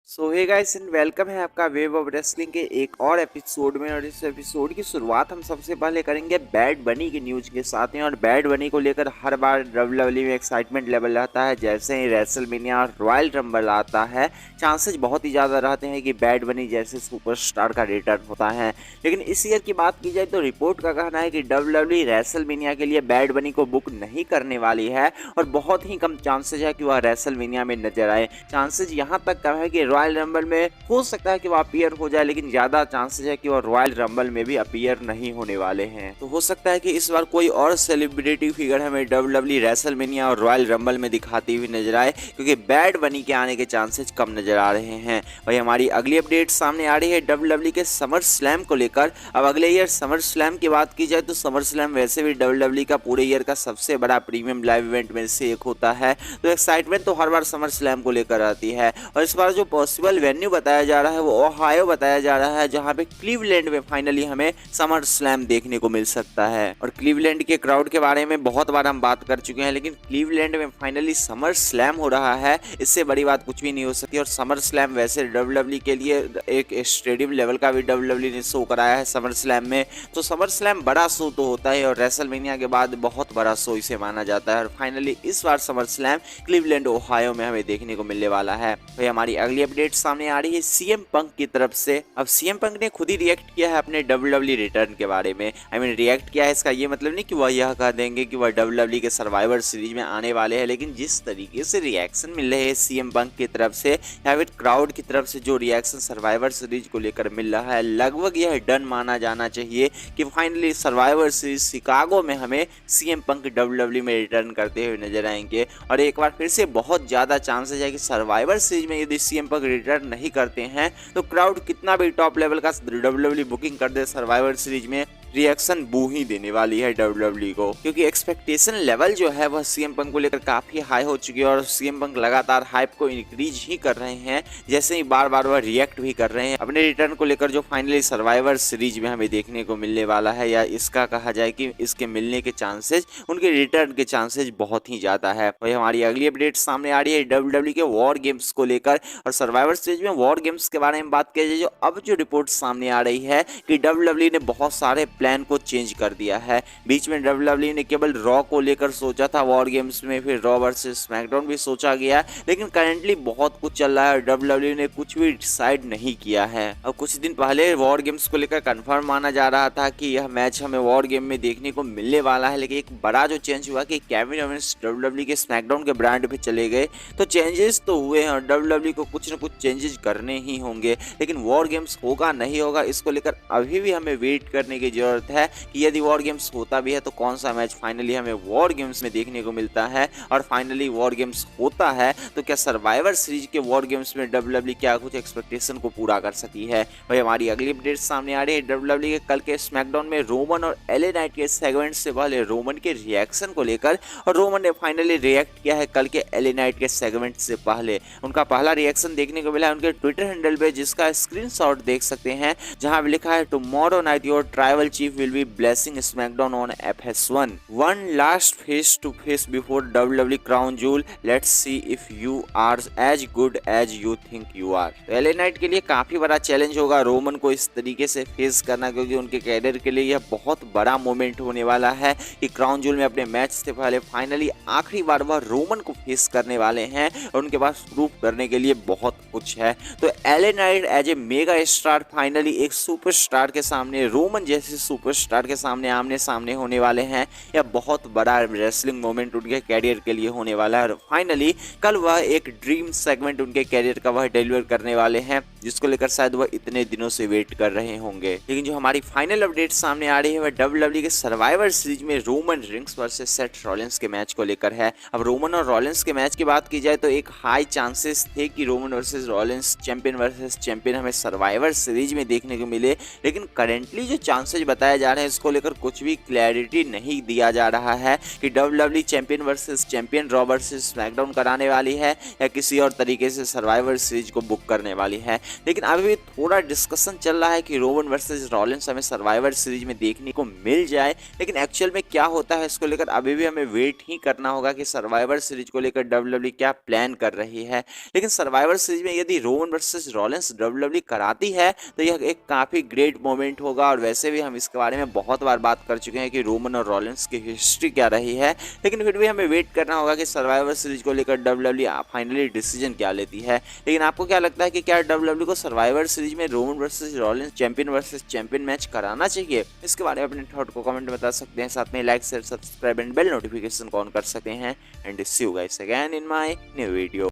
So hey guys and welcome है आपका wave of wrestling के एक और एपिसोड में। और इस एपिसोड की शुरुआत हम सबसे पहले करेंगे बैड बनी की न्यूज के साथ हैं। और बैड बनी को लेकर हर बार डब्ल्यूडब्ल्यूई में एक्साइटमेंट लेवल रहता है। जैसे ही रेसलमेनिया और रॉयल रंबल आता है, चांसेस बहुत ही ज़्यादा रहते हैं कि बैड बनी जैसे सुपरस्टार का रिटर्न होता है। लेकिन इस ईयर की बात की जाए तो रिपोर्ट का कहना है कि डब्ल्यूडब्ल्यूई रेसलमेनिया के लिए बैड बनी को बुक नहीं करने वाली है और बहुत ही कम चांसेज है कि वह रेसलमेनिया में नजर आए। चांसेज यहाँ तक कम है कि रॉयल रंबल में हो सकता है कि वह अपीयर हो जाए, लेकिन ज्यादा चांसेस है कि वह रॉयल रंबल में भी अपीयर नहीं होने वाले हैं। तो हो सकता है कि इस बार कोई और सेलिब्रिटी फिगर हमें डब्ल्यूडब्ल्यूई रेसलमेनिया और रॉयल रंबल में दिखाती हुई नजर आए, क्योंकि बैड बनी के आने के चांसेस कम नजर आ रहे हैं। वही हमारी अगली अपडेट सामने आ रही है डब्ल्यूडब्ल्यूई के समर स्लैम को लेकर। अब अगले ईयर समर स्लैम की बात की जाए तो समर स्लैम वैसे भी डब्ल्यूडब्ल्यूई का पूरे ईयर का सबसे बड़ा प्रीमियम लाइव इवेंट में से एक होता है। तो एक्साइटमेंट तो हर बार समर स्लैम को लेकर आती है। और इस बार जो पॉसिबल वेन्यू बताया जा रहा है वो ओहायो बताया जा रहा है, जहां पे क्लीवलैंड में फाइनली हमें समर स्लैम देखने को मिल सकता है। और क्लीवलैंड के क्राउड के बारे में बहुत बार हम बात कर चुके हैं, लेकिन क्लीवलैंड में फाइनली समर स्लैम हो रहा है, इससे बड़ी बात कुछ भी नहीं हो सकती। और समर स्लैम वैसे डब्ल्यूडब्ल्यूई के लिए एक स्टेडियम लेवल का भी डब्ल्यूडब्ल्यूई ने शो कराया है समर स्लैम में। तो समर स्लैम बड़ा शो तो होता है और रेसलमेनिया के बाद बहुत बड़ा शो इसे माना जाता है। और फाइनली इस बार समर स्लैम क्लीवलैंड ओहायो में हमें देखने को मिलने वाला है। तो हमारी अगली अपडेट सामने आ रही है सीएम पंक की तरफ से। अब सीएम पंक ने खुद ही रिएक्ट किया है अपने डब्ल्यूडब्ल्यूई रिटर्न के बारे में। रिएक्ट किया है, इसका ये मतलब नहीं कि वह यह कह देंगे कि वह डब्ल्यूडब्ल्यूई के सर्वाइवर सीरीज में आने वाले हैं, लेकिन जिस तरीके से रिएक्शन मिल रहे हैं सीएम पंक की तरफ से या फिर क्राउड की तरफ से जो रिएक्शन सर्वाइवर सीरीज को लेकर मिल रहा है, लगभग यह डन माना जाना चाहिए कि फाइनली सर्वाइवर सीरीज शिकागो में हमें सीएम पंक डब्ल्यूडब्ल्यूई में रिटर्न करते हुए नजर आएंगे। और एक बार फिर से बहुत ज्यादा चांसेस है कि सर्वाइवर सीरीज में यदि सीएम पंक रिटर्न नहीं करते हैं तो क्राउड कितना भी टॉप लेवल का डब्ल्यूडब्ल्यूई बुकिंग कर दे, सर्वाइवर सीरीज में रिएक्शन बू ही देने वाली है डब्ल्यूडब्ल्यूई को, क्योंकि एक्सपेक्टेशन लेवल जो है वह सीएम पंक को लेकर काफी हाई हो चुकी है। और सीएम पंक लगातार हाइप को इंक्रीज ही कर रहे हैं, जैसे ही बार बार वह रिएक्ट भी कर रहे हैं अपने रिटर्न को लेकर, जो फाइनली सर्वाइवर सीरीज में हमें देखने को मिलने वाला है, या इसका कहा जाए कि इसके मिलने के चांसेस, उनके रिटर्न के चांसेस बहुत ही ज्यादा है। वही हमारी अगली अपडेट सामने आ रही है डब्ल्यूडब्ल्यूई के वॉर गेम्स को लेकर। और सर्वाइवर सीरीज में वॉर गेम्स के बारे में बात की जाए, जो अब जो रिपोर्ट सामने आ रही है कि डब्ल्यूडब्ल्यूई ने बहुत सारे प्लान को चेंज कर दिया है। बीच में डब्ल्यूडब्ल्यूई ने केवल रॉ को लेकर सोचा था वॉर गेम्स में, फिर रॉ वर्सेस स्मैकडाउन भी सोचा गया, लेकिन करंटली बहुत कुछ चल रहा है और डब्ल्यूडब्ल्यूई ने कुछ भी डिसाइड नहीं किया है। और कुछ दिन पहले वॉर गेम्स को लेकर कंफर्म माना जा रहा था कि यह मैच हमें वॉर गेम में देखने को मिलने वाला है, लेकिन एक बड़ा जो चेंज हुआ कि केविन ओवेंस डब्ल्यूडब्ल्यूई के स्मैकडाउन के ब्रांड पे चले गए। तो चेंजेस तो हुए हैं और डब्ल्यूडब्ल्यूई को कुछ न कुछ चेंजेस करने ही होंगे, लेकिन वॉर गेम्स होगा नहीं होगा इसको लेकर अभी भी हमें वेट करने की जरूरत है कि यदि वॉर गेम्स होता भी है तो कौन सा मैच फाइनली हमें वॉर गेम्स में देखने को मिलता है। और फाइनली वॉर गेम्स होता है तो क्या सर्वाइवर सीरीज के वॉर गेम्स में डब्ल्यूडब्ल्यूई क्या कुछ एक्सपेक्टेशन को पूरा कर सकती है। वही हमारी अगली अपडेट सामने आ रही है डब्ल्यूडब्ल्यूई के कल के स्मैकडाउन में रोमन और एले नाइट के सेगमेंट से पहले रोमन के रिएक्शन को लेकर। और रोमन ने फाइनली रिएक्ट किया है कल के एले नाइट के सेगमेंट से पहले। उनका पहला रिएक्शन देखने को मिला है उनके ट्विटर हैंडल पे, जिसका स्क्रीनशॉट देख सकते हैं, जहां लिखा है tomorrow night your tribal chief will be blessing SmackDown on FS1. One last face-to-face before WWE Crown Jewel. Let's see if you are as good as you think you are. LA Knight के लिए काफी बड़ा challenge होगा Roman को इस तरीके से face करना, क्योंकि उनके कैरियर के लिए यह बहुत बड़ा मोमेंट होने वाला है कि क्राउन जूल में अपने मैच से पहले फाइनली आखिरी बार वह रोमन को फेस करने वाले हैं और उनके पास प्रूफ करने के लिए बहुत कुछ है। तो LA Knight as a mega star finally एक सुपरस्टार के सामने, रोमन जैसे सुपरस्टार के सामने आमने सामने होने वाले हैं। यह बहुत बड़ा रेसलिंग मोमेंट उनके कैरियर के लिए होने वाला है। फाइनली कल वह एक ड्रीम सेगमेंट उनके कैरियर का वह डिलीवर करने वाले हैं, जिसको लेकर शायद वह इतने दिनों से वेट कर रहे होंगे। लेकिन जो हमारी फाइनल अपडेट सामने आ रही है वह डब्ल्यूडब्ल्यूई के सर्वाइवर सीरीज में Roman rings versus Seth Rollins के मैच को लेकर है। अब रोमन और रॉलिंस के मैच की बात की जाए तो एक हाई चांसेस थे कि Roman versus Rollins champion versus champion हमें सर्वाइवर सीरीज में देखने को मिले, लेकिन करेंटली जो चांसेस बताया जा रहा है इसको लेकर कुछ भी क्लैरिटी नहीं दिया जा रहा है कि WWE champion versus champion, raw versus SmackDown कराने वाली है या किसी और तरीके से सर्वाइवर सीरीज को बुक करने वाली है। लेकिन अभी भी थोड़ा डिस्कशन चल रहा है कि रोमन वर्सेस रॉलिंस हमें सर्वाइवर सीरीज में देखने को मिल जाए, लेकिन एक्चुअल में क्या होता है इसको लेकर अभी भी हमें वेट ही करना होगा कि सर्वाइवर सीरीज को लेकर WWE क्या प्लान कर रही है। लेकिन सर्वाइवर सीरीज में यदि रोमन वर्सेस रॉलिंस WWE कराती है तो यह एक काफ़ी ग्रेट मोमेंट होगा। और वैसे भी हम इसके बारे में बहुत बार बात कर चुके हैं कि रोमन और रॉलिंस की हिस्ट्री क्या रही है, लेकिन फिर भी हमें वेट करना होगा कि सर्वाइवर सीरीज को लेकर WWE फाइनली डिसीजन क्या लेती है। लेकिन आपको क्या लगता है कि क्या WWE को सर्वाइवर सीरीज में Roman versus Rollins champion versus champion match कराना चाहिए? इसके बारे में अपने थॉट को कमेंट में बता सकते हैं। साथ में like, share, subscribe and bell notification on कर सकते हैं। And see you guys again in my new video.